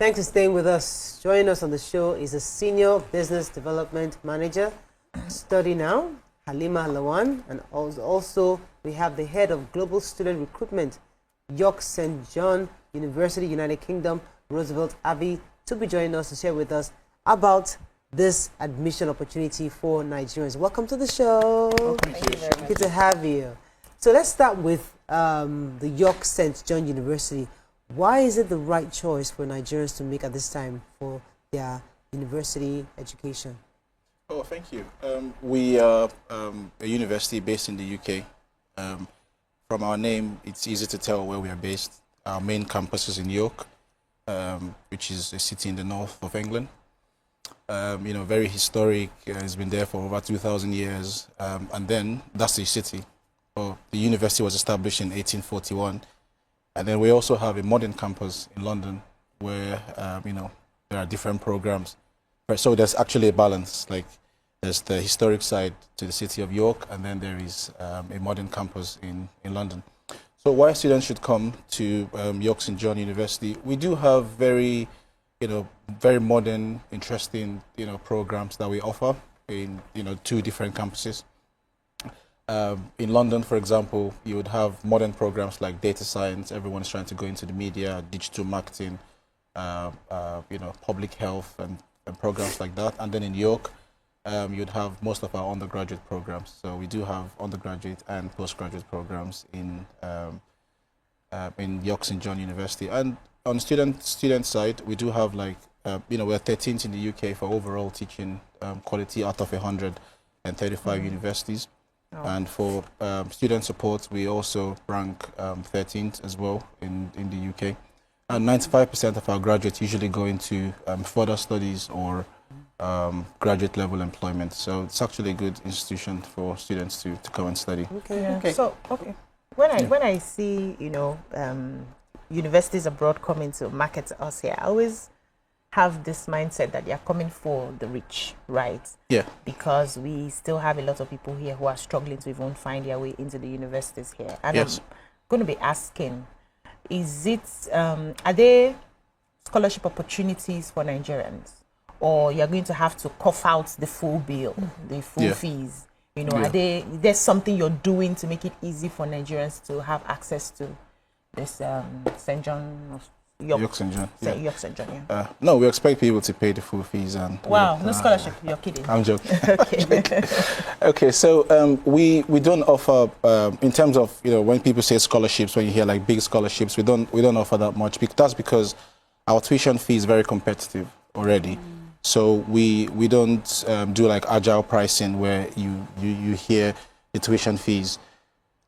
Thanks for staying with us. Joining us on the show is a Senior Business Development Manager, Study Now, Halima Lawan, and also we have the Head of Global Student Recruitment, York St. John University, United Kingdom, Roosevelt Abbey, to be joining us to share with us about this admission opportunity for Nigerians. Welcome to the show. Thank you very much. Good to have you. So let's start with the York St. John University. Why is it the right choice for Nigerians to make at this time for their university education? Oh, thank you. We are a university based in the UK. From our name, it's easy to tell where we are based. Our main campus is in York, which is a city in the north of England. Very historic. It's been there for over 2,000 years. And then that's the city. So the university was established in 1841. And then we also have a modern campus in London where, there are different programs. So there's actually a balance. Like there's the historic side to the city of York, and then there is a modern campus in London. So why students should come to York St. John University? We do have very modern, interesting, programs that we offer in, 2 different campuses. In London, for example, you would have modern programs like data science. Everyone's trying to go into the media, digital marketing, public health and programs like that. And then in York, you'd have most of our undergraduate programs. So we do have undergraduate and postgraduate programs in York St. John University. And on student side, we do have we're 13th in the UK for overall teaching quality out of 135 universities. Oh. And for student support, we also rank 13th as well in the UK. And 95% of our graduates usually go into further studies or graduate level employment. So it's actually a good institution for students to come and study. Okay. Yeah. Okay. So when I see universities abroad coming to market us here, I always have this mindset that you're coming for the rich, right? Yeah. Because we still have a lot of people here who are struggling to even find their way into the universities here. And yes. I'm going to be asking, are there scholarship opportunities for Nigerians? Or you're going to have to cough out the full bill, the full fees? Are there's something you're doing to make it easy for Nigerians to have access to this St. John York St. John. Yeah. York St. John, yeah. No, we expect people to pay the full fees. And wow, no scholarship. You're kidding. I'm joking. Okay. Okay, so we don't offer in terms of when people say scholarships, when you hear like big scholarships, we don't offer that much. That's because our tuition fee is very competitive already. So we don't do like agile pricing where you hear the tuition fees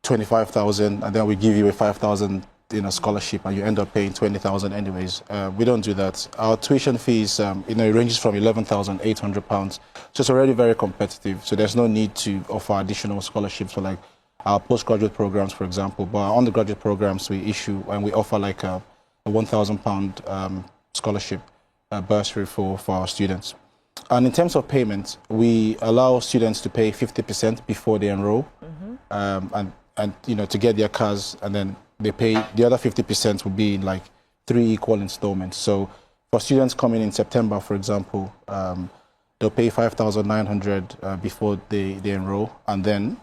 25,000 and then we give you a 5,000 scholarship and you end up paying 20,000 anyways. We don't do that. Our tuition fees it ranges from £11,800, so it's already very competitive. So there's no need to offer additional scholarships for like our postgraduate programs, for example. But our undergraduate programs we issue and we offer like a £1,000 scholarship bursary for our students. And in terms of payment, we allow students to pay 50% before they enroll, and to get their cars, and then they pay the other 50% will be in like 3 equal installments. So for students coming in September, for example, they'll pay 5,900 before they enroll, and then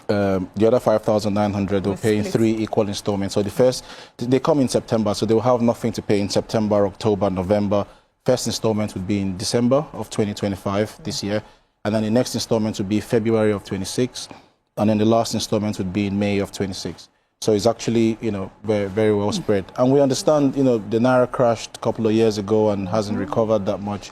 the other 5,900 they'll pay in 3 equal installments. So they come in September, so they'll have nothing to pay in September, October, November. First installment would be in December of 2025 this year, and then the next installment would be February of 26, and then the last installment would be in May of 26. So it's actually, very, very well spread. And we understand, the Naira crashed a couple of years ago and hasn't recovered that much.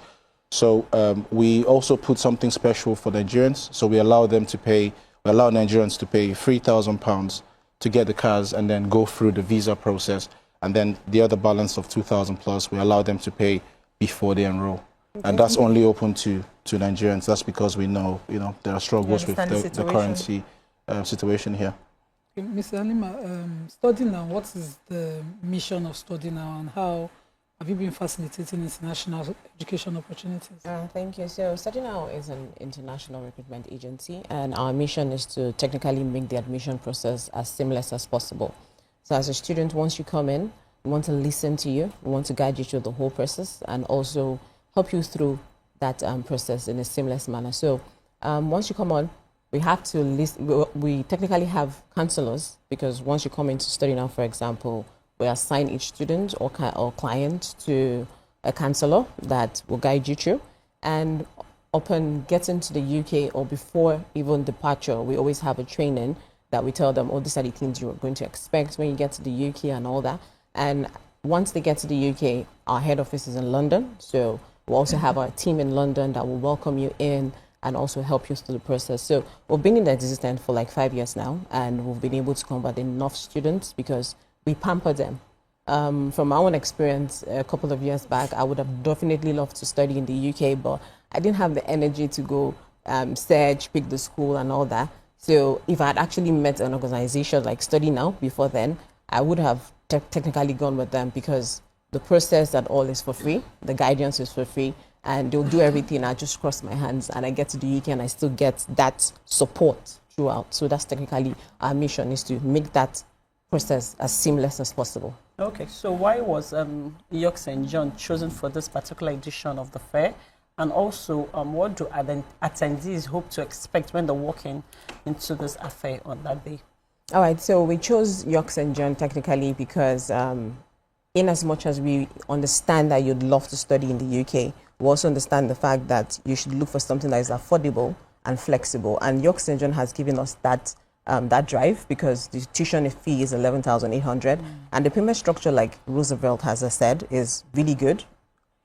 So we also put something special for Nigerians. So we allow Nigerians to pay £3,000 to get the cars and then go through the visa process. And then the other balance of 2,000 plus, we allow them to pay before they enroll. Okay. And that's only open to Nigerians. That's because we know, there are struggles with the currency situation here. Okay, Ms. Halima, Study Now, what is the mission of Study Now and how have you been facilitating international education opportunities? Thank you. So Study Now is an international recruitment agency, and our mission is to technically make the admission process as seamless as possible. So as a student, once you come in, We want to listen to you. We want to guide you through the whole process and also help you through that process in a seamless manner. So once you come on, we have to list. We technically have counselors, because once you come into study now, for example, we assign each student or client to a counselor that will guide you through. And upon getting to the UK or before even departure, we always have a training that we tell them, oh, these are the things you're going to expect when you get to the UK and all that. And once they get to the UK, our head office is in London. So we'll also have our team in London that will welcome you in and also help you through the process. So we've been in existence for like 5 years now, and we've been able to convert enough students because we pamper them. From my own experience, a couple of years back, I would have definitely loved to study in the UK, but I didn't have the energy to go search, pick the school and all that. So if I had actually met an organization like Study Now before then, I would have technically gone with them, because the process and all is for free, the guidance is for free, and they'll do everything. I just cross my hands and I get to the UK and I still get that support throughout. So that's technically our mission, is to make that process as seamless as possible. Okay, so why was York St. John chosen for this particular edition of the fair? And also, what do attendees hope to expect when they're walking into this affair on that day? All right, so we chose York St. John technically because in as much as we understand that you'd love to study in the UK, we also understand the fact that you should look for something that is affordable and flexible. And York St. John has given us that drive, because the tuition fee is 11,800, and the payment structure, like Roosevelt has said, is really good.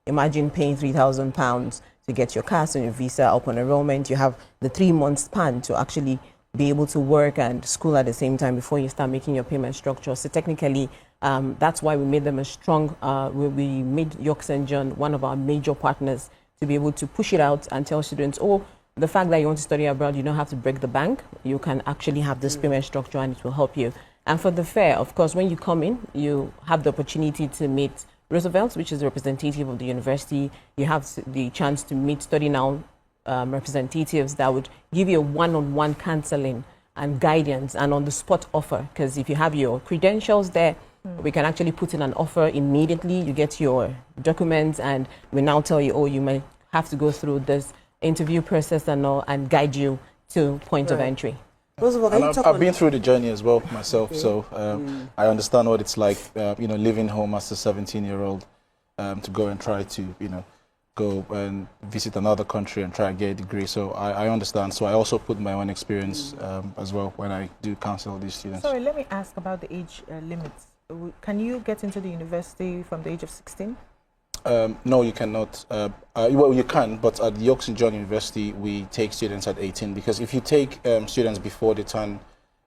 Imagine paying £3,000 to get your CAS and your visa upon enrollment. You have the 3 month span to actually be able to work and school at the same time before you start making your payment structure. So technically, that's why we made them a strong, we made York St. John one of our major partners, to be able to push it out and tell students, oh, the fact that you want to study abroad, you don't have to break the bank. You can actually have this payment structure and it will help you. And for the fair, of course, when you come in, you have the opportunity to meet Roosevelt, which is the representative of the university. You have the chance to meet Study Now representatives that would give you a one-on-one counseling and guidance and on-the-spot offer. Because if you have your credentials there, we can actually put in an offer immediately. You get your documents and we now tell you, oh, you may have to go through this interview process and all, and guide you to point of entry. Roosevelt, I've been through the journey as well myself, so I understand what it's like, leaving home as a 17-year-old to go and try to, go and visit another country and try and get a degree. So I understand. So I also put my own experience as well when I do counsel these students. Sorry, let me ask about the age limits. Can you get into the university from the age of 16? No, you cannot. Well, you can, but at York St. John University, we take students at 18, because if you take students before they turn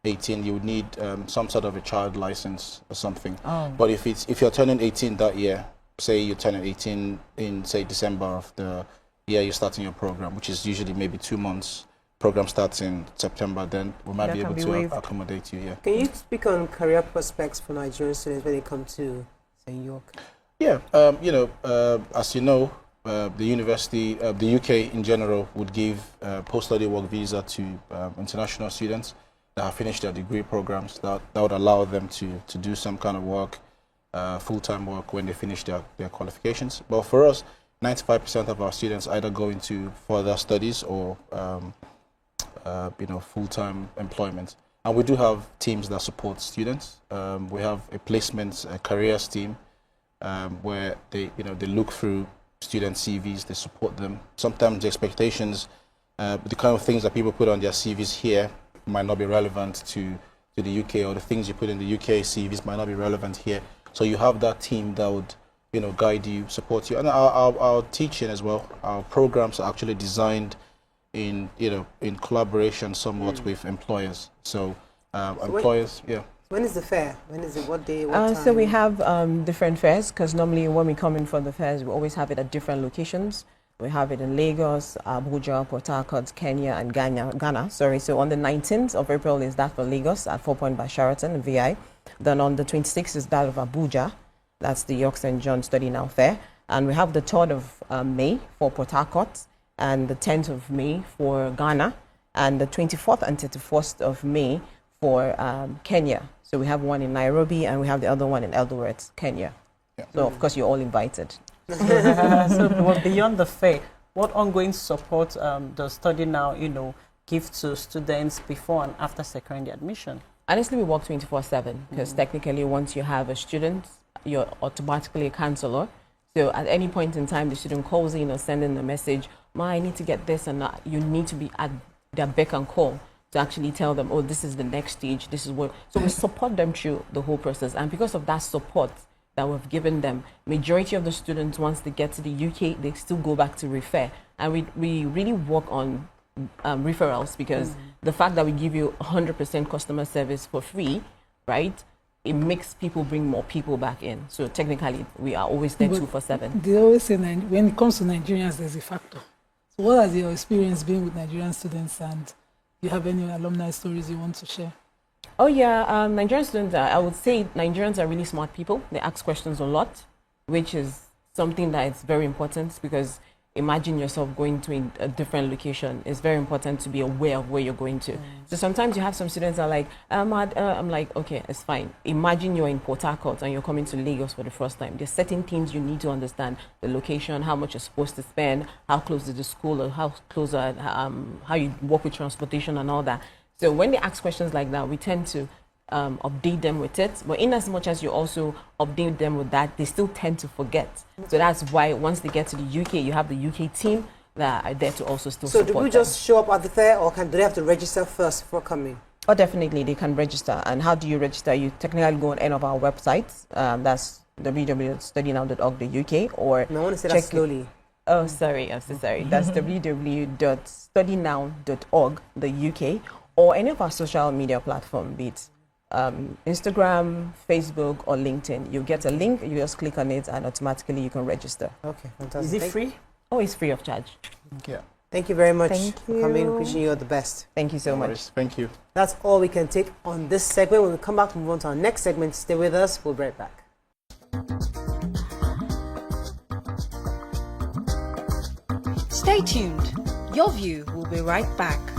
18, you would need some sort of a child license or something. Oh. But if you're turning 18 that year, say you're turning 18 in, say, December of the year you're starting your program, which is usually maybe 2 months, program starts in September, then we might be able to accommodate you, yeah. Can you speak on career prospects for Nigerian students when they come to, say, York? Yeah, as you know, the university, the UK in general, would give post-study work visa to international students that have finished their degree programs. That would allow them to do some kind of work, full-time work, when they finish their qualifications. But for us, 95% of our students either go into further studies or full-time employment. And we do have teams that support students. We have a placements, a careers team, where they look through student CVs, they support them. Sometimes the expectations, the kind of things that people put on their CVs here might not be relevant to the UK, or the things you put in the UK CVs might not be relevant here. So you have that team that would, guide you, support you. And our teaching as well, our programs are actually designed in collaboration somewhat with employers. So employers, yeah. When is the fair? When is it? What day? What time? So we have different fairs, because normally when we come in for the fairs, we always have it at different locations. We have it in Lagos, Abuja, Port Harcourt, Kenya, and Ghana. So on the 19th of April is that for Lagos at 4 Point by Sheraton, VI. Then on the 26th is that of Abuja. That's the York St. John Study Now Fair. And we have the 3rd of May for Port Harcourt, and the 10th of May for Ghana, and the 24th and 31st of May for Kenya. So we have one in Nairobi and we have the other one in Eldoret, Kenya. Yeah. So of course you're all invited. So well, beyond the fair, what ongoing support does Study Now, give to students before and after secondary admission? Honestly, we work 24/7 because technically once you have a student, you're automatically a counselor. So at any point in time, the student calls in or sending a message, Ma, I need to get this and that. You need to be at their beck and call to actually tell them, oh, this is the next stage, this is what. So we support them through the whole process. And because of that support that we've given them, majority of the students, once they get to the UK, they still go back to refer. And we really work on referrals because the fact that we give you 100% customer service for free, right? It makes people bring more people back in. So technically, we are always there 24/7. They always say when it comes to Nigerians, there's a factor. So what has your experience been with Nigerian students, and do you have any alumni stories you want to share? Oh yeah, Nigerian students, I would say Nigerians are really smart people. They ask questions a lot, which is something that is very important because imagine yourself going to a different location. It's very important to be aware of where you're going to. So sometimes you have some students that are like, I'm like, okay, it's fine. Imagine you're in Port Harcourt and you're coming to Lagos for the first time. There's certain things you need to understand: the location, how much you're supposed to spend, how close is the school, or how close are, how you work with transportation and all that. So when they ask questions like that, we tend to update them with it. But in as much as you also update them with that, they still tend to forget. So that's why once they get to the UK, you have the UK team that are there to also still So support do we them. just show up at the fair, or do they have to register first before coming? Oh, definitely, they can register. And how do you register? You technically go on any of our websites. That's www.studynow.org.uk or No, I want to say that slowly. Oh, sorry, I'm so sorry. That's www.studynow.org.uk or any of our social media platform, be it Instagram, Facebook, or LinkedIn. You get a link, you just click on it, and automatically you can register. Okay, fantastic. Is it free? Oh, it's free of charge. Yeah. Thank you very much Thank for coming. you. Wishing you all the best. Thank you so No much. worries. Thank you. That's all we can take on this segment. When we come back, move on to our next segment. Stay with us. We'll be right back. Stay tuned. Your View will be right back.